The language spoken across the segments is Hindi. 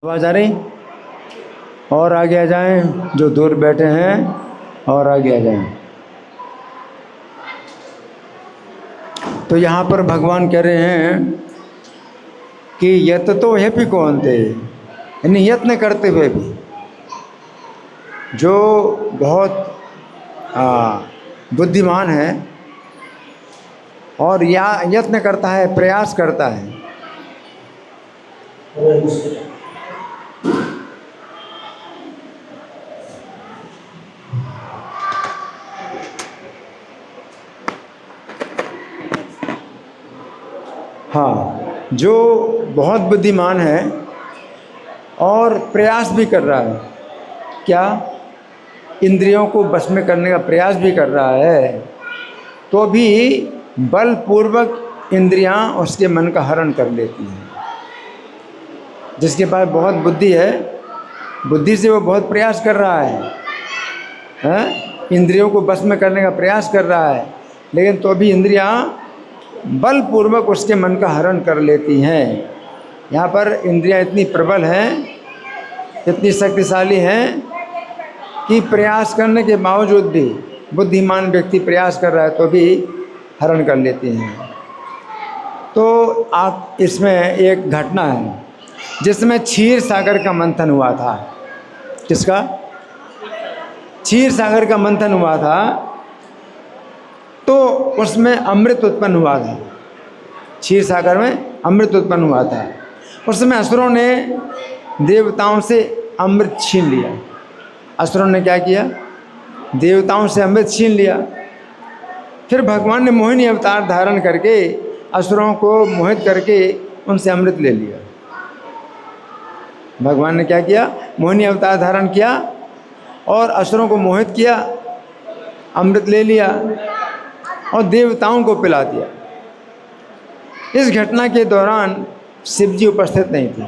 आवाज़ आ रही? और आगे आ जाएं, जो दूर बैठे हैं और आगे आ जाएं। तो यहाँ पर भगवान कह रहे हैं कि यत तो हेपी कौन थे, यानी यत्न करते हुए भी जो बहुत बुद्धिमान है और या यत्न करता है, प्रयास करता है। हाँ, जो बहुत बुद्धिमान है और प्रयास भी कर रहा है, क्या इंद्रियों को बस में करने का प्रयास भी कर रहा है, तो भी बलपूर्वक इंद्रियां उसके मन का हरण कर लेती हैं। जिसके पास बहुत बुद्धि है, बुद्धि से वो बहुत प्रयास कर रहा है, इंद्रियों को बस में करने का प्रयास कर रहा है, लेकिन तो भी इंद्रियां बलपूर्वक उसके मन का हरण कर लेती हैं। यहाँ पर इंद्रियां इतनी प्रबल हैं, इतनी शक्तिशाली हैं कि प्रयास करने के बावजूद भी बुद्धिमान व्यक्ति प्रयास कर रहा है तो भी हरण कर लेती हैं। तो आप इसमें एक घटना है जिसमें क्षीर सागर का मंथन हुआ था। किसका? क्षीर सागर का मंथन हुआ था, तो उसमें अमृत उत्पन्न हुआ था। क्षीर सागर में अमृत उत्पन्न हुआ था। उस समय असुरों ने देवताओं से अमृत छीन लिया। असुरों ने क्या किया? देवताओं से अमृत छीन लिया। फिर भगवान ने मोहिनी अवतार धारण करके असुरों को मोहित करके उनसे अमृत ले लिया। भगवान ने क्या किया? मोहिनी अवतार धारण किया और असुरों को मोहित किया, अमृत ले लिया और देवताओं को पिला दिया। इस घटना के दौरान शिव जी उपस्थित नहीं थे।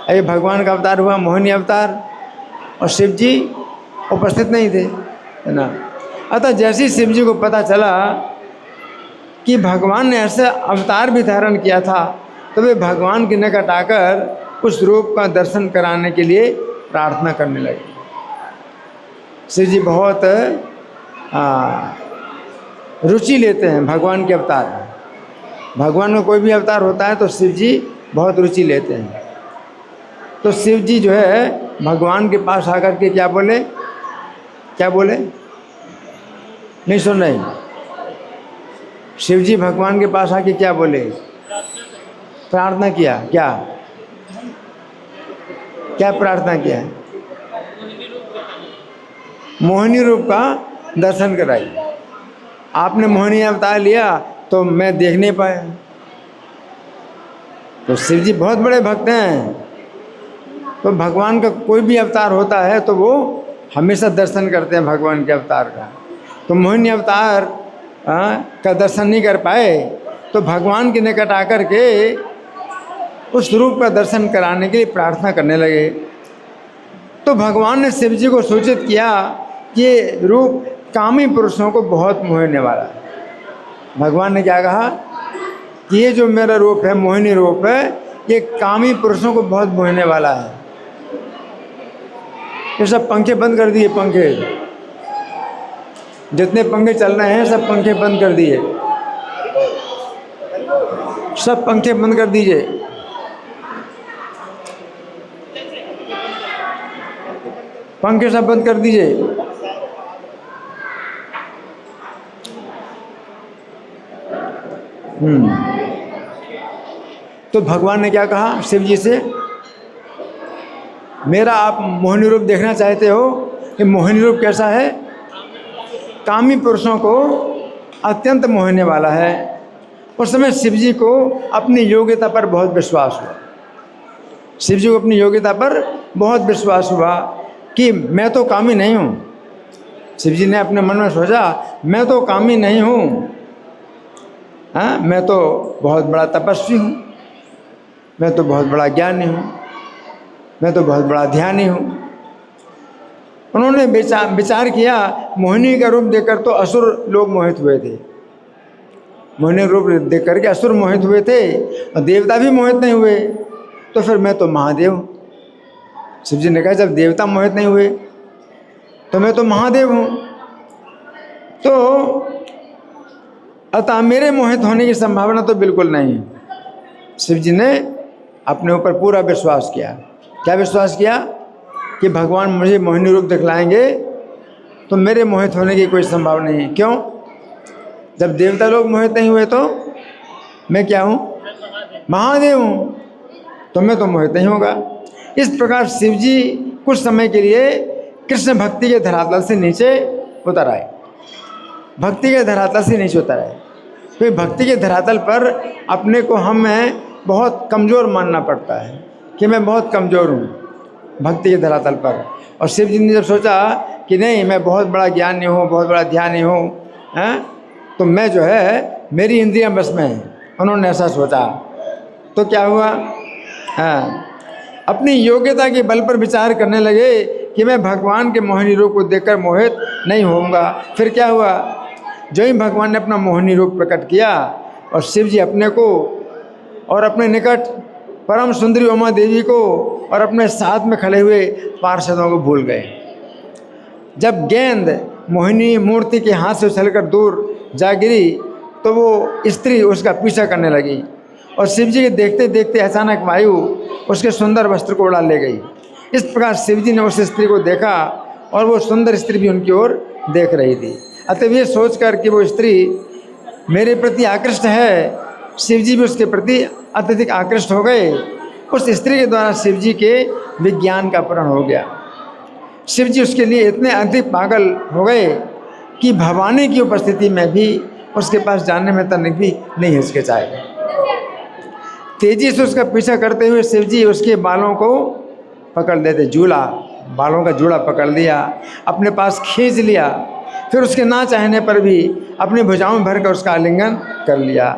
अरे भगवान का अवतार हुआ मोहिनी अवतार और शिव जी उपस्थित नहीं थे, है ना। अतः जैसे ही शिव जी को पता चला कि भगवान ने ऐसा अवतार भी धारण किया था, तो वे भगवान के निकट आकर उस रूप का दर्शन कराने के लिए प्रार्थना करने लगे। शिव जी बहुत रुचि लेते हैं भगवान के अवतार में। भगवान का कोई भी अवतार होता है तो शिव जी बहुत रुचि लेते हैं। तो शिव जी जो है भगवान के पास आकर के क्या बोले? क्या बोले? नहीं सुन रहे? शिव जी भगवान के पास आके क्या बोले? प्रार्थना किया। क्या क्या प्रार्थना किया? मोहिनी रूप का दर्शन कराइए। आपने मोहिनी अवतार लिया तो मैं देख नहीं पाया। तो शिव जी बहुत बड़े भक्त हैं, तो भगवान का कोई भी अवतार होता है तो वो हमेशा दर्शन करते हैं भगवान के अवतार का। तो मोहिनी अवतार का दर्शन नहीं कर पाए, तो भगवान के निकट आकर के उस रूप का दर्शन कराने के लिए प्रार्थना करने लगे। तो भगवान ने शिव जी को सूचित किया कि ये रूप कामी पुरुषों को बहुत मोहने वाला है। भगवान ने क्या कहा कि ये जो मेरा रूप है, मोहिनी रूप है, ये कामी पुरुषों को बहुत मोहने वाला है। ये सब पंखे बंद कर दिए, पंखे जितने पंखे चल रहे हैं सब पंखे बंद कर दिए, सब पंखे बंद कर दीजिए। पंखे सब बंद कर दीजिए। तो भगवान ने क्या कहा शिव जी से? मेरा आप मोहिनी रूप देखना चाहते हो कि मोहिनी रूप कैसा है? कामी पुरुषों को अत्यंत मोहने वाला है। उस समय शिव जी को अपनी योग्यता पर बहुत विश्वास हुआ। शिव जी को अपनी योग्यता पर बहुत विश्वास हुआ कि मैं तो कामी नहीं हूँ। शिव जी ने अपने मन में सोचा, मैं तो कामी नहीं हूँ, हाँ, मैं तो बहुत बड़ा तपस्वी हूँ, मैं तो बहुत बड़ा ज्ञानी हूँ, मैं तो बहुत बड़ा ध्यानी हूँ। उन्होंने विचार किया। मोहिनी का रूप देखकर तो असुर लोग मोहित हुए थे। मोहिनी रूप देख करके असुर मोहित हुए थे और देवता भी मोहित नहीं हुए। तो फिर मैं तो महादेव, शिव जी ने कहा जब देवता मोहित नहीं हुए तो मैं तो महादेव हूँ, तो अतः मेरे मोहित होने की संभावना तो बिल्कुल नहीं है। शिव जी ने अपने ऊपर पूरा विश्वास किया। क्या विश्वास किया? कि भगवान मुझे मोहिनी रूप दिखलाएंगे तो मेरे मोहित होने की कोई संभावना नहीं है। क्यों? जब देवता लोग मोहित नहीं हुए तो मैं क्या हूँ? महादेव हूँ, तो मैं तो मोहित नहीं होगा। इस प्रकार शिव जी कुछ समय के लिए कृष्ण भक्ति के धरातल से नीचे उतर आए। भक्ति के धरातल से नीचे उतर आए। तो भक्ति के धरातल पर अपने को हमें बहुत कमज़ोर मानना पड़ता है कि मैं बहुत कमज़ोर हूँ भक्ति के धरातल पर। और शिव जी ने जब सोचा कि नहीं, मैं बहुत बड़ा ज्ञानी हूँ, बहुत बड़ा ध्यानी हूँ, तो मैं जो है मेरी इंद्रियां बस में हैं, उन्होंने ऐसा सोचा। तो क्या हुआ? अपनी योग्यता के बल पर विचार करने लगे कि मैं भगवान के मोहिनी रूप को देखकर मोहित नहीं होऊंगा। फिर क्या हुआ? जो ही भगवान ने अपना मोहिनी रूप प्रकट किया और शिव जी अपने को और अपने निकट परम सुंदरी उमा देवी को और अपने साथ में खड़े हुए पार्षदों को भूल गए। जब गेंद मोहिनी मूर्ति के हाथ से उछलकर दूर जा गिरी तो वो स्त्री उसका पीछा करने लगी और शिव जी के देखते देखते अचानक वायु उसके सुंदर वस्त्र को उड़ा ले गई। इस प्रकार शिव जी ने उस स्त्री को देखा और वो सुंदर स्त्री भी उनकी ओर देख रही थी। अतः ये सोचकर कि वो स्त्री मेरे प्रति आकृष्ट है, शिव जी भी उसके प्रति अत्यधिक आकृष्ट हो गए। उस स्त्री के द्वारा शिव जी के विज्ञान का पूर्ण हो गया। शिव जी उसके लिए इतने अधिक पागल हो गए कि भवानी की उपस्थिति में भी उसके पास जाने में तनिक भी नहीं हिचकिचाए। तेजी से उसका पीछा करते हुए शिव जी उसके बालों को पकड़ लेते, जूड़ा, बालों का जूड़ा पकड़ लिया, अपने पास खींच लिया। फिर उसके ना चाहने पर भी अपनी भुजाओं में भरकर उसका आलिंगन कर लिया।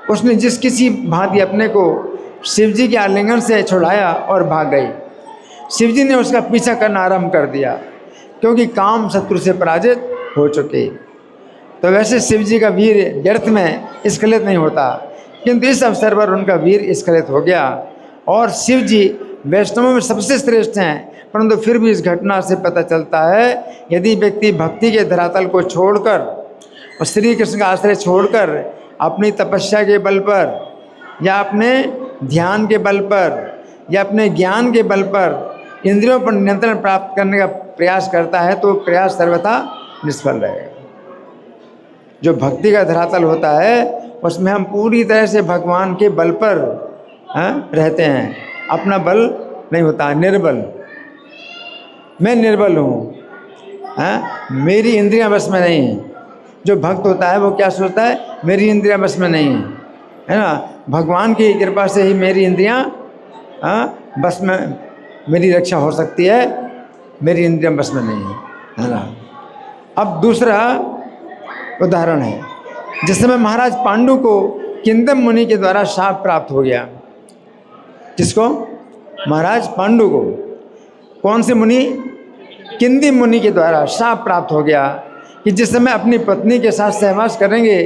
उसने जिस किसी भांति अपने को शिव जी के आलिंगन से छुड़ाया और भाग गई। शिव जी ने उसका पीछा करना आरंभ कर दिया क्योंकि काम शत्रु से पराजित हो चुके। तो वैसे शिव जी का वीर व्यर्थ में स्खलित नहीं होता, किंतु इस अवसर पर उनका वीर स्खलित हो गया। और शिव जी वैष्णवों में सबसे श्रेष्ठ हैं, परंतु फिर भी इस घटना से पता चलता है यदि व्यक्ति भक्ति के धरातल को छोड़कर और श्री कृष्ण का आश्रय छोड़कर अपनी तपस्या के बल पर या अपने ध्यान के बल पर या अपने ज्ञान के बल पर इंद्रियों पर नियंत्रण प्राप्त करने का प्रयास करता है तो प्रयास सर्वथा निष्फल रहेगा। जो भक्ति का धरातल होता है उसमें हम पूरी तरह से भगवान के बल पर रहते हैं, अपना बल नहीं होता, निर्बल। मैं निर्बल हूँ, मेरी इंद्रियां बस में नहीं है। जो भक्त होता है वो क्या सोचता है? मेरी इंद्रियां बस में नहीं है ना, भगवान की कृपा से ही मेरी इंद्रियां बस में, मेरी रक्षा हो सकती है, मेरी इंद्रियां बस में नहीं है ना। अब दूसरा उदाहरण है, जिस समय महाराज पांडु को किंदम मुनि के द्वारा शाप प्राप्त हो गया। किसको? महाराज पांडु को। कौन से मुनि? किंदी मुनि के द्वारा शाप प्राप्त हो गया कि जिस समय अपनी पत्नी के साथ सहवास करेंगे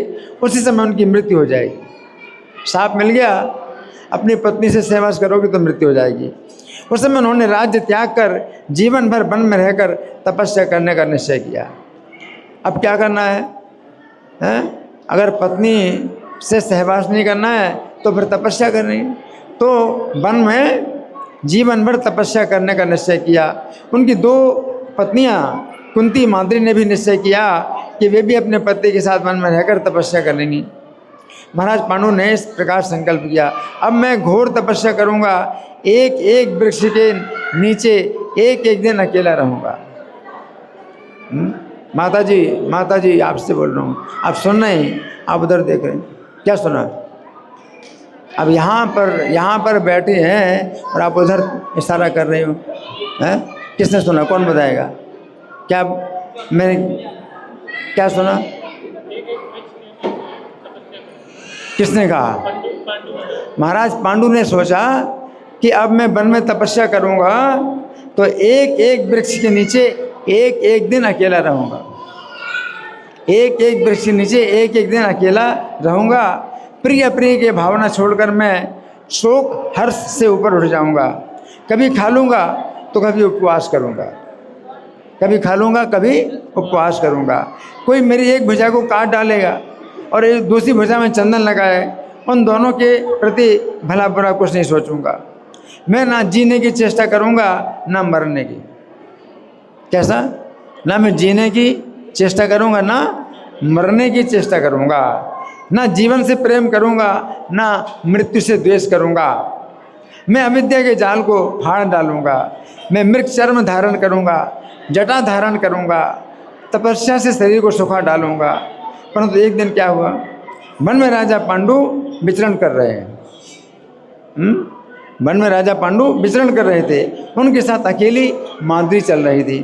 उसी समय उनकी मृत्यु हो जाएगी। शाप मिल गया, अपनी पत्नी से सहवास करोगे तो मृत्यु हो जाएगी। उस समय उन्होंने राज्य त्याग कर जीवन भर वन में रहकर तपस्या करने का निश्चय किया। अब क्या करना है? अगर पत्नी से सहवास नहीं करना है तो फिर तपस्या करनी। तो वन में जीवन भर तपस्या करने का निश्चय किया। उनकी दो पत्नियां कुंती माद्री ने भी निश्चय किया कि वे भी अपने पति के साथ वन में रहकर तपस्या करेंगी। महाराज पांडु ने इस प्रकार संकल्प किया, अब मैं घोर तपस्या करूंगा, एक एक वृक्ष के नीचे एक एक दिन अकेला रहूंगा। माता जी आपसे बोल रहा हूँ, आप सुन रहे हैं? आप उधर देख रहे हैं? क्या सुना? अब यहाँ पर बैठे हैं और आप उधर इशारा कर रहे हो, हैं? किसने सुना? कौन बताएगा? क्या मैंने क्या सुना? किसने कहा? महाराज पांडु ने सोचा कि अब मैं वन में तपस्या करूंगा तो एक एक वृक्ष के नीचे एक एक दिन अकेला रहूंगा। एक एक वृक्ष के नीचे एक एक दिन अकेला रहूंगा। प्रिय प्रिय के भावना छोड़कर मैं शोक हर्ष से ऊपर उठ जाऊंगा। कभी खा लूँगा तो कभी उपवास करूँगा, कभी खा लूँगा, कभी उपवास करूँगा। कोई मेरी एक भुजा को काट डालेगा और एक दूसरी भुजा में चंदन लगाए, उन दोनों के प्रति भला बुरा कुछ नहीं सोचूंगा। मैं ना जीने की चेष्टा करूँगा ना मरने की। कैसा? ना मैं जीने की चेष्टा करूँगा ना मरने की चेष्टा करूँगा, ना जीवन से प्रेम करूँगा ना मृत्यु से द्वेष करूँगा। मैं अविद्या के जाल को फाड़ डालूँगा, मैं मृग चर्म धारण करूँगा, जटा धारण करूँगा, तपस्या से शरीर को सुखा डालूँगा। परंतु एक दिन क्या हुआ, वन में राजा पांडु विचरण कर रहे हैं। वन में राजा पांडु विचरण कर रहे थे, उनके साथ अकेली माद्री चल रही थी,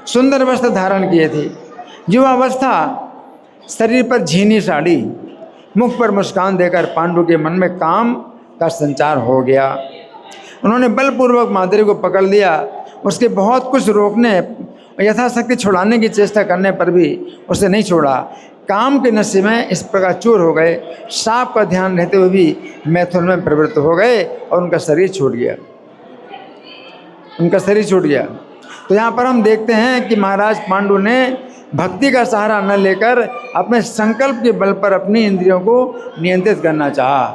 सुंदर वस्त्र धारण किए थे, युवावस्था, शरीर पर झीनी साड़ी, मुख पर मुस्कान देकर पांडु के मन में काम का संचार हो गया। उन्होंने बलपूर्वक माद्री को पकड़ लिया। उसके बहुत कुछ रोकने, यथाशक्ति छुड़ाने की चेष्टा करने पर भी उसे नहीं छोड़ा। काम के नशे में इस प्रकार चूर हो गए, सांप का ध्यान रहते हुए भी मैथुन में प्रवृत्त हो गए और उनका शरीर छूट गया, उनका शरीर छूट गया। तो यहाँ पर हम देखते हैं कि महाराज पांडु ने भक्ति का सहारा न लेकर अपने संकल्प के बल पर अपनी इंद्रियों को नियंत्रित करना चाहा,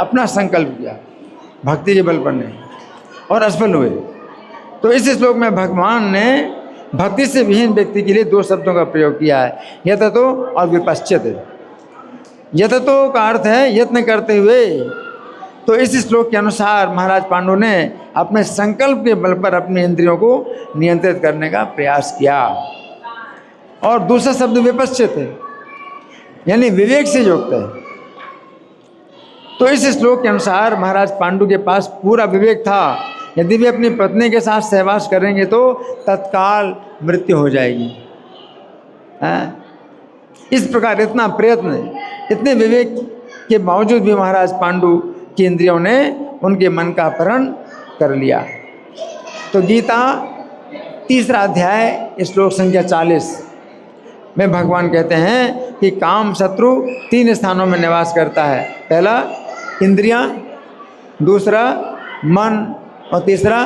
अपना संकल्प किया भक्ति के बल पर नहीं, और असफल हुए। तो इस श्लोक में भगवान ने भक्ति से विहीन व्यक्ति के लिए दो शब्दों का प्रयोग किया है, यततो और विपश्चित। यततो का अर्थ है यत्न करते हुए। तो इस श्लोक के अनुसार महाराज पांडु ने अपने संकल्प के बल पर अपनी इंद्रियों को नियंत्रित करने का प्रयास किया। और दूसरा शब्द विपश्चित है, यानी विवेक से युक्त है। तो इस श्लोक के अनुसार महाराज पांडु के पास पूरा विवेक था। यदि वे अपनी पत्नी के साथ सहवास करेंगे तो तत्काल मृत्यु हो जाएगी। इस प्रकार इतना प्रयत्न, इतने विवेक के बावजूद भी महाराज पांडु की इंद्रियों ने उनके मन का अपहरण कर लिया। तो गीता 3रा अध्याय श्लोक संख्या 40 में भगवान कहते हैं कि काम शत्रु 3 स्थानों में निवास करता है। पहला इंद्रियां, दूसरा मन और तीसरा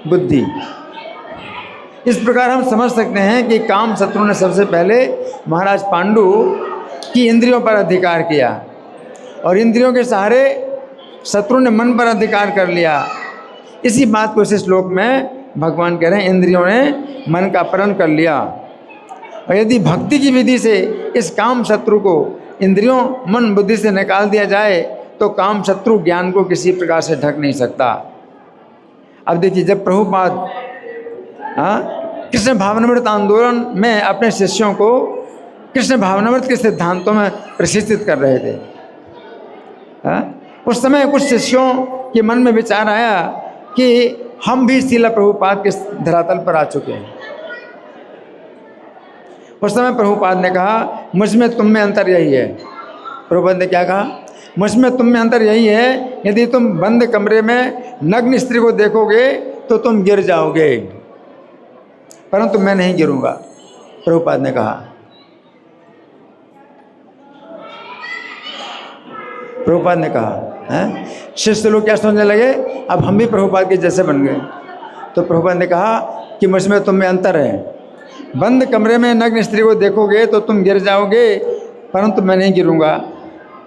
बुद्धि। इस प्रकार हम समझ सकते हैं कि काम शत्रु ने सबसे पहले महाराज पांडु की इंद्रियों पर अधिकार किया और इंद्रियों के सहारे शत्रु ने मन पर अधिकार कर लिया। इसी बात को इस श्लोक में भगवान कह रहे हैं, इंद्रियों ने मन का अपहरण कर लिया। और यदि भक्ति की विधि से इस काम शत्रु को इंद्रियों मन बुद्धि से निकाल दिया जाए तो काम शत्रु ज्ञान को किसी प्रकार से ढक नहीं सकता। अब देखिए, जब प्रभुपाद कृष्ण भावनामृत आंदोलन में अपने शिष्यों को कृष्ण भावनामृत के सिद्धांतों में प्रशिक्षित कर रहे थे, उस समय कुछ शिष्यों के मन में विचार आया कि हम भी श्रील प्रभुपाद के धरातल पर आ चुके हैं। उस समय प्रभुपाद ने कहा, मुझ में तुम में अंतर यही है। प्रभुपाद ने क्या कहा? मुझ में तुम में अंतर यही है, यदि तुम बंद कमरे में नग्न स्त्री को देखोगे तो तुम गिर जाओगे, परंतु मैं नहीं गिरूंगा। प्रभुपाद ने कहा। प्रभुपाद ने कहा, शिष्य लोग क्या सोचने लगे, अब हम भी प्रभुपाद के जैसे बन गए। तो प्रभुपाद ने कहा कि मुझ में तुम में अंतर है, बंद कमरे में नग्न स्त्री को देखोगे तो तुम गिर जाओगे, परंतु मैं नहीं गिरूंगा।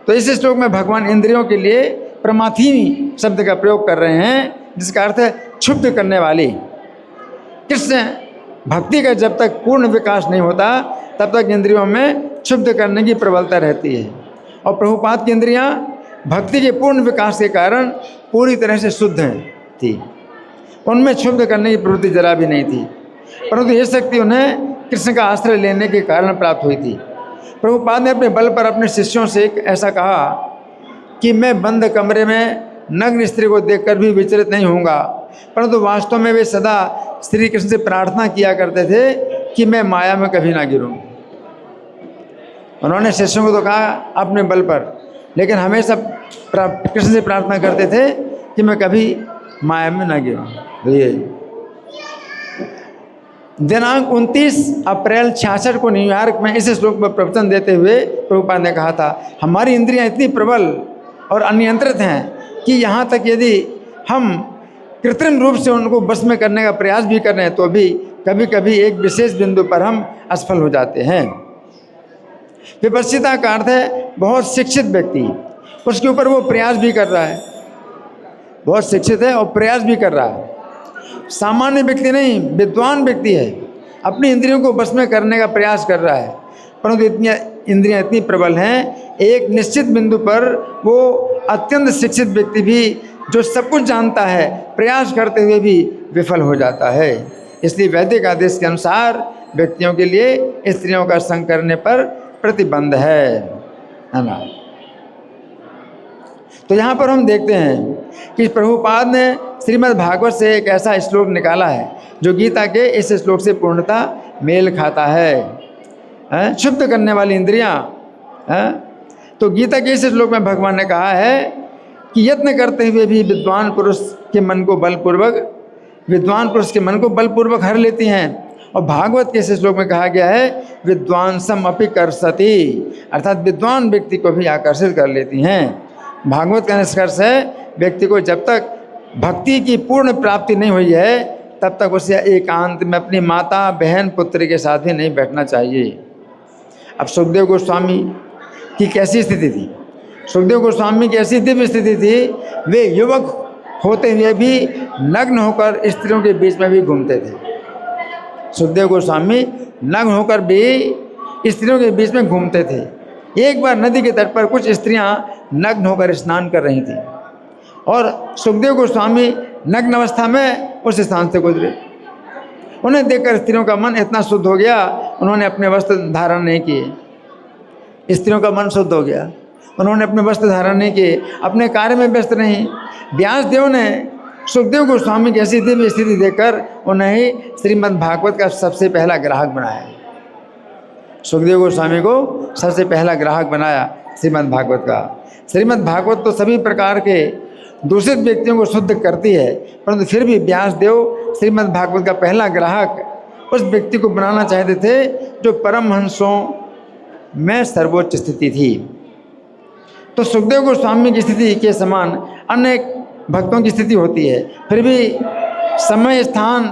तो इस श्लोक में भगवान इंद्रियों के लिए प्रमाथी शब्द का प्रयोग कर रहे हैं, जिसका अर्थ है क्षुब्ध करने वाली। कृष्ण भक्ति का जब तक पूर्ण विकास नहीं होता तब तक इंद्रियों में क्षुब्ध करने की प्रबलता रहती है, और प्रभुपाद की इंद्रियां भक्ति के पूर्ण विकास के कारण पूरी तरह से शुद्ध थी, उनमें क्षुब्ध करने की प्रवृत्ति जरा भी नहीं थी, परंतु ये शक्ति उन्हें कृष्ण का आश्रय लेने के कारण प्राप्त हुई थी। प्रभुपाद ने अपने बल पर अपने शिष्यों से ऐसा कहा कि मैं बंद कमरे में नग्न स्त्री को देखकर भी विचलित नहीं होऊंगा, परंतु वास्तव में वे सदा श्री कृष्ण से प्रार्थना किया करते थे कि मैं माया में कभी ना गिरूं। उन्होंने शिष्यों को तो कहा अपने बल पर, लेकिन हमेशा कृष्ण से प्रार्थना करते थे कि मैं कभी माया में ना गिरूं। दिनांक 29 अप्रैल 66 को न्यूयॉर्क में इस श्लोक पर प्रवचन देते हुए प्रभुपाद ने कहा था, हमारी इंद्रियां इतनी प्रबल और अनियंत्रित हैं कि यहाँ तक यदि हम कृत्रिम रूप से उनको बस में करने का प्रयास भी कर रहे हैं, तो भी कभी कभी एक विशेष बिंदु पर हम असफल हो जाते हैं। विपश्चिता का अर्थ है बहुत शिक्षित व्यक्ति, उसके ऊपर वो प्रयास भी कर रहा है, बहुत शिक्षित है और प्रयास भी कर रहा है। सामान्य व्यक्ति नहीं, विद्वान व्यक्ति है, अपनी इंद्रियों को बस में करने का प्रयास कर रहा है, परंतु इंद्रियां इतनी प्रबल हैं, एक निश्चित बिंदु पर वो अत्यंत शिक्षित व्यक्ति भी जो सब कुछ जानता है, प्रयास करते हुए भी विफल हो जाता है। इसलिए वैदिक आदेश के अनुसार व्यक्तियों के लिए स्त्रियों का संग करने पर प्रतिबंध है ना। तो यहाँ पर हम देखते हैं कि प्रभुपाद ने श्रीमद् भागवत से एक ऐसा श्लोक निकाला है जो गीता के इस श्लोक से पूर्णतः मेल खाता है। शुद्ध करने वाली इंद्रियां। तो गीता के इस श्लोक में भगवान ने कहा है कि यत्न करते हुए भी विद्वान पुरुष के मन को बलपूर्वक हर लेती हैं। और भागवत के इस श्लोक में कहा गया है विद्वान सम अपि कर्षति, अर्थात विद्वान व्यक्ति को भी आकर्षित कर लेती हैं। भागवत का निष्कर्ष है व्यक्ति को जब तक भक्ति की पूर्ण प्राप्ति नहीं हुई है तब तक उसे एकांत में अपनी माता बहन पुत्र के साथ ही नहीं बैठना चाहिए। अब सुखदेव गोस्वामी की कैसी स्थिति थी? सुखदेव गोस्वामी की ऐसी दिव्य स्थिति थी, वे युवक होते हुए भी नग्न होकर स्त्रियों के बीच में भी घूमते थे। सुखदेव गोस्वामी नग्न होकर भी स्त्रियों के बीच में घूमते थे। एक बार नदी के तट पर कुछ स्त्रियां नग्न होकर स्नान कर रही थीं और सुखदेव गोस्वामी नग्न अवस्था में उस स्थान से गुजरे। उन्हें देखकर स्त्रियों का मन इतना शुद्ध हो गया, उन्होंने अपने वस्त्र धारण नहीं किए। स्त्रियों का मन शुद्ध हो गया, उन्होंने अपने वस्त्र धारण नहीं किए, अपने कार्य में व्यस्त नहीं। व्यासदेव ने सुखदेव गोस्वामी की ऐसी दिव्य स्थिति देखकर उन्हें ही श्रीमद् भागवत का सबसे पहला ग्राहक बनाया। सुखदेव गोस्वामी को सबसे पहला ग्राहक बनाया श्रीमद् भागवत का। श्रीमद् भागवत तो सभी प्रकार के दूषित व्यक्तियों को शुद्ध करती है, परंतु फिर भी व्यासदेव श्रीमद् भागवत का पहला ग्राहक उस व्यक्ति को बनाना चाहते थे जो परमहंसों में सर्वोच्च स्थिति थी। तो सुखदेव गोस्वामी की स्थिति के समान अनेक भक्तों की स्थिति होती है, फिर भी समय स्थान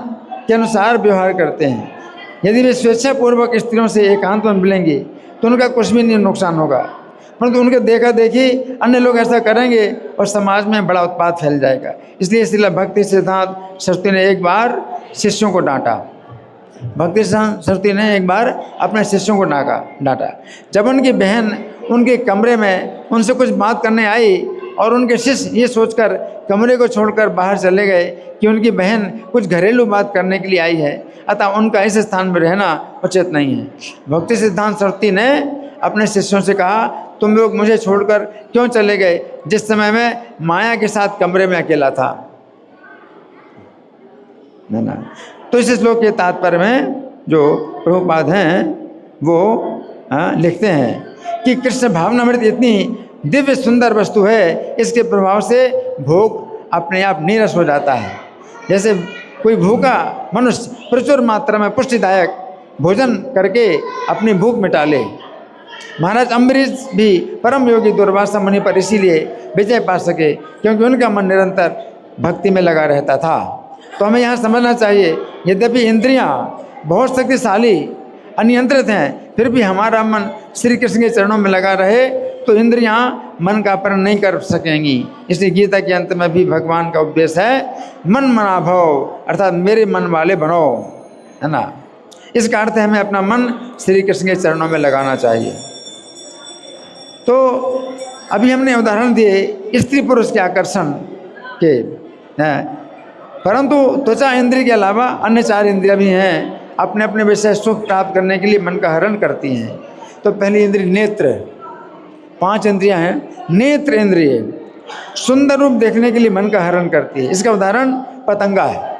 के अनुसार व्यवहार करते हैं। यदि वे स्वेच्छापूर्वक स्त्रियों से एकांत में मिलेंगे तो उनका कुछ भी नहीं नुकसान होगा, परंतु उनके देखा देखी अन्य लोग ऐसा करेंगे और समाज में बड़ा उत्पात फैल जाएगा। इसलिए श्रील भक्ति सिद्धांत सरस्वती ने एक बार शिष्यों को डांटा। भक्ति सरस्वती ने एक बार अपने शिष्यों को डांटा। जब उनकी बहन उनके कमरे में उनसे कुछ बात करने आई और उनके शिष्य ये सोचकर कमरे को छोड़कर बाहर चले गए कि उनकी बहन कुछ घरेलू बात करने के लिए आई है, अतः उनका इस स्थान में रहना उचित नहीं है। भक्ति सिद्धांत सरस्वती ने अपने शिष्यों से कहा, तुम लोग मुझे छोड़कर क्यों चले गए जिस समय मैं माया के साथ कमरे में अकेला था? ना। तो इस श्लोक के तात्पर्य में जो प्रभुपाद हैं वो लिखते हैं कि कृष्ण भावनामृत इतनी दिव्य सुंदर वस्तु है, इसके प्रभाव से भोग अपने आप नीरस हो जाता है। जैसे कोई भूखा मनुष्य प्रचुर मात्रा में पुष्टिदायक भोजन करके अपनी भूख मिटा ले। महाराज अम्बरीश भी परम योगी दुर्वासा मुनि पर इसीलिए विजय पा सके क्योंकि उनका मन निरंतर भक्ति में लगा रहता था। तो हमें यहाँ समझना चाहिए, यद्यपि इंद्रियाँ बहुत शक्तिशाली अनियंत्रित हैं, फिर भी हमारा मन श्री कृष्ण के चरणों में लगा रहे तो इंद्रियां मन का अपहरण नहीं कर सकेंगी। इसलिए गीता के अंत में भी भगवान का उपदेश है मन मना भव, अर्थात मेरे मन वाले बनो, है ना। इसका अर्थ है हमें अपना मन श्री कृष्ण के चरणों में लगाना चाहिए। तो अभी हमने उदाहरण दिए स्त्री पुरुष के आकर्षण के हैं, परंतु त्वचा इंद्रिय के अलावा अन्य 4 इंद्रियां भी हैं, अपने अपने विषय सुख प्राप्त करने के लिए मन का हरण करती हैं। तो पहली इंद्रिय नेत्र, 5 इंद्रियां हैं। नेत्र इंद्रिय सुंदर रूप देखने के लिए मन का हरण करती है। इसका उदाहरण पतंगा है।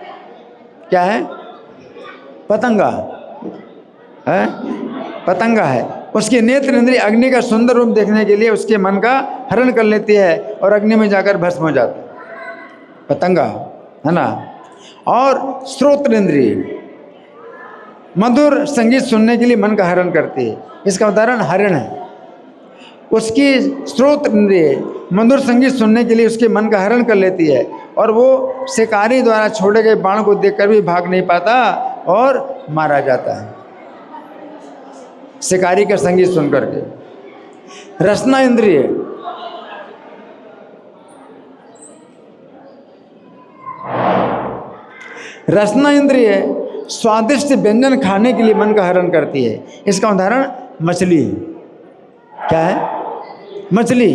क्या है? पतंगा है, पतंगा है। उसकी नेत्र इंद्रिय अग्नि का सुंदर रूप देखने के लिए उसके मन का हरण कर लेती है और अग्नि में जाकर भस्म हो जाता है, पतंगा, है ना। और श्रोत्र इंद्रिय मधुर संगीत सुनने के लिए मन का हरण करती है। इसका उदाहरण हरिण है। उसकी स्रोत इंद्रिय मधुर संगीत सुनने के लिए उसके मन का हरण कर लेती है, और वो शिकारी द्वारा छोड़े गए बाण को देखकर भी भाग नहीं पाता और मारा जाता है शिकारी का संगीत सुन करके। रसना इंद्रिय, रसना इंद्रिय स्वादिष्ट व्यंजन खाने के लिए मन का हरण करती है। इसका उदाहरण मछली है। क्या है? मछली।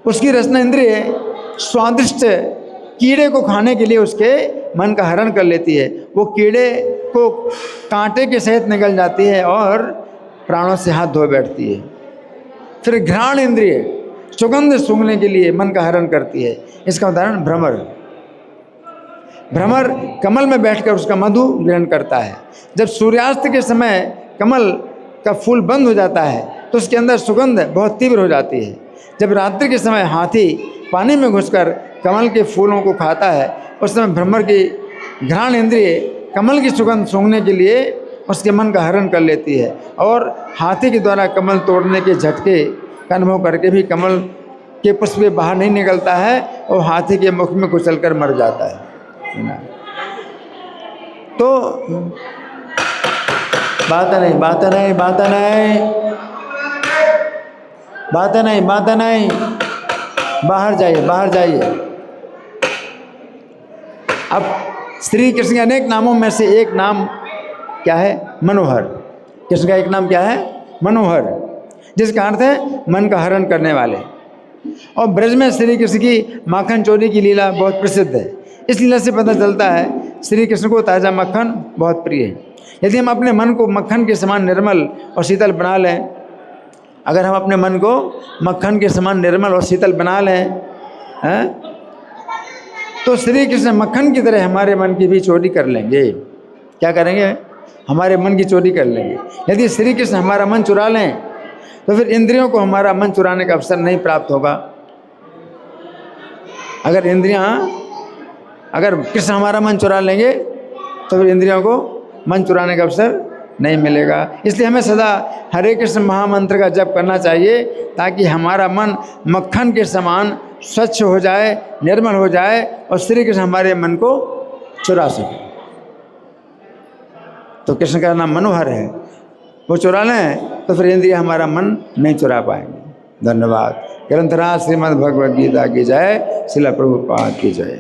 उसकी रसना इंद्रिय स्वादिष्ट कीड़े को खाने के लिए उसके मन का हरण कर लेती है। वो कीड़े को कांटे के सहित निगल जाती है और प्राणों से हाथ धो बैठती है। फिर घ्राण इंद्रिय सुगंध सूंघने के लिए मन का हरण करती है। इसका उदाहरण भ्रमर। भ्रमर कमल में बैठकर उसका मधु ग्रहण करता है। जब सूर्यास्त के समय कमल का फूल बंद हो जाता है तो उसके अंदर सुगंध बहुत तीव्र हो जाती है। जब रात्रि के समय हाथी पानी में घुसकर कमल के फूलों को खाता है, उस समय भ्रमर की घ्राण इंद्रिय कमल की सुगंध सूंघने के लिए उसके मन का हरण कर लेती है, और हाथी के द्वारा कमल तोड़ने के झटके का अनुभव करके भी कमल के पुष्प बाहर नहीं निकलता है और हाथी के मुख में कुचलकर मर जाता है। तो बात नहीं, बात नहीं, बात नहीं, बात नहीं, बात नहीं, बाहर जाइए, बाहर जाइए। अब श्री कृष्ण के अनेक नामों में से एक नाम क्या है? मनोहर। कृष्ण का एक नाम क्या है? मनोहर, जिसका अर्थ है मन का हरण करने वाले। और ब्रज में श्री कृष्ण की माखन चोरी की लीला बहुत प्रसिद्ध है। इस लीला से पता चलता है श्री कृष्ण को ताज़ा मक्खन बहुत प्रिय है। यदि हम अपने मन को मक्खन के समान निर्मल और शीतल बना लें, अगर हम अपने मन को मक्खन के समान निर्मल और शीतल बना लें, तो श्री कृष्ण मक्खन की तरह हमारे मन की भी चोरी कर लेंगे। क्या करेंगे? हमारे मन की चोरी कर लेंगे। यदि श्री कृष्ण हमारा मन चुरा लें तो फिर इंद्रियों को हमारा मन चुराने का अवसर नहीं प्राप्त होगा। अगर कृष्ण हमारा मन चुरा लेंगे तो फिर इंद्रियों को मन चुराने का अवसर नहीं मिलेगा। इसलिए हमें सदा हरे कृष्ण महामंत्र का जप करना चाहिए, ताकि हमारा मन मक्खन के समान स्वच्छ हो जाए, निर्मल हो जाए, और श्री कृष्ण हमारे मन को चुरा सके। तो कृष्ण का नाम मनोहर है, वो चुरा लें तो फिर इंद्रिय हमारा मन नहीं चुरा पाएंगे। धन्यवाद। ग्रंथराज श्रीमद् भगवद गीता की जय। श्रील प्रभुपाद की जय।